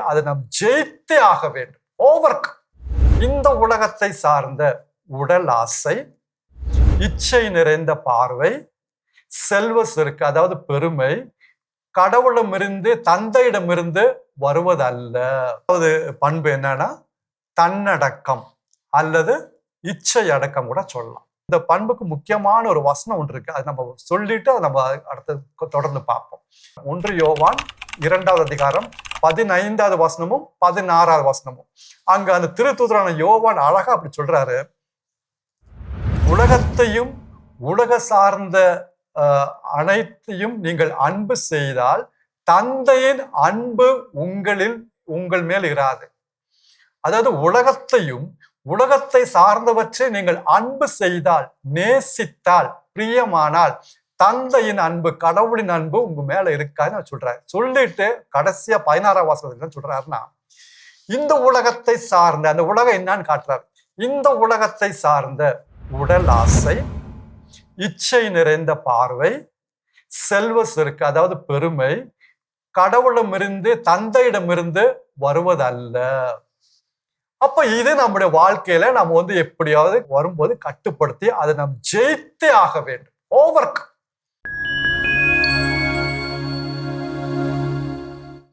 அதை நாம் ஜெயித்தே ஆக வேண்டும். ஓவர் இந்த உலகத்தை சார்ந்த உடல் ஆசை, இச்சை நிறைந்த பார்வை, செல்வ செருக்கு அதாவது பெருமை கடவுளமிருந்து தந்தையிடமிருந்து வருவதல்ல. அதாவது பண்பு என்னன்னா தன்னடக்கம் அல்லது இச்சை அடக்கம் கூட சொல்லலாம். இந்த பண்புக்கு முக்கியமான ஒரு வசனம் ஒன்று இருக்கு. அது நம்ம சொல்லிட்டு அதை நம்ம அடுத்து தொடர்ந்து பார்ப்போம். 1 யோவான் 2வது அதிகாரம் 15வது வசனமும் 16வது வசனமும். அங்க அந்த திருத்தூதரான யோவான் அழகா அப்படி சொல்றாரு, உலகத்தையும் உலக சார்ந்த அனைத்தையும் நீங்கள் அன்பு செய்தால் தந்தையின் அன்பு உங்கள் மேல் இராது. அதாவது உலகத்தையும் உலகத்தை சார்ந்தவற்றை நீங்கள் அன்பு செய்தால், நேசித்தால், பிரியமானால் தந்தையின் அன்பு, கடவுளின் அன்பு உங்க மேல இருக்காதுன்னு சொல்றாரு. சொல்லிட்டு கடைசியா 16ஆம் வசனத்துல சொல்றாருன்னா, இந்த உலகத்தை சார்ந்த, அந்த உலகம் என்னன்னு காட்டுறாரு, இந்த உலகத்தை சார்ந்த உடல் ஆசை, இச்சை நிறைந்த பார்வை, செல்வ செருக்கு அதாவது பெருமை கடவுளமிருந்து தந்தையிடமிருந்து வருவதல்ல. அப்ப இது நம்முடைய வாழ்க்கையில நம்ம எப்படியாவது வரும்போது கட்டுப்படுத்தி அதை நாம் ஜெயித்தே ஆக வேண்டும். ஓவர்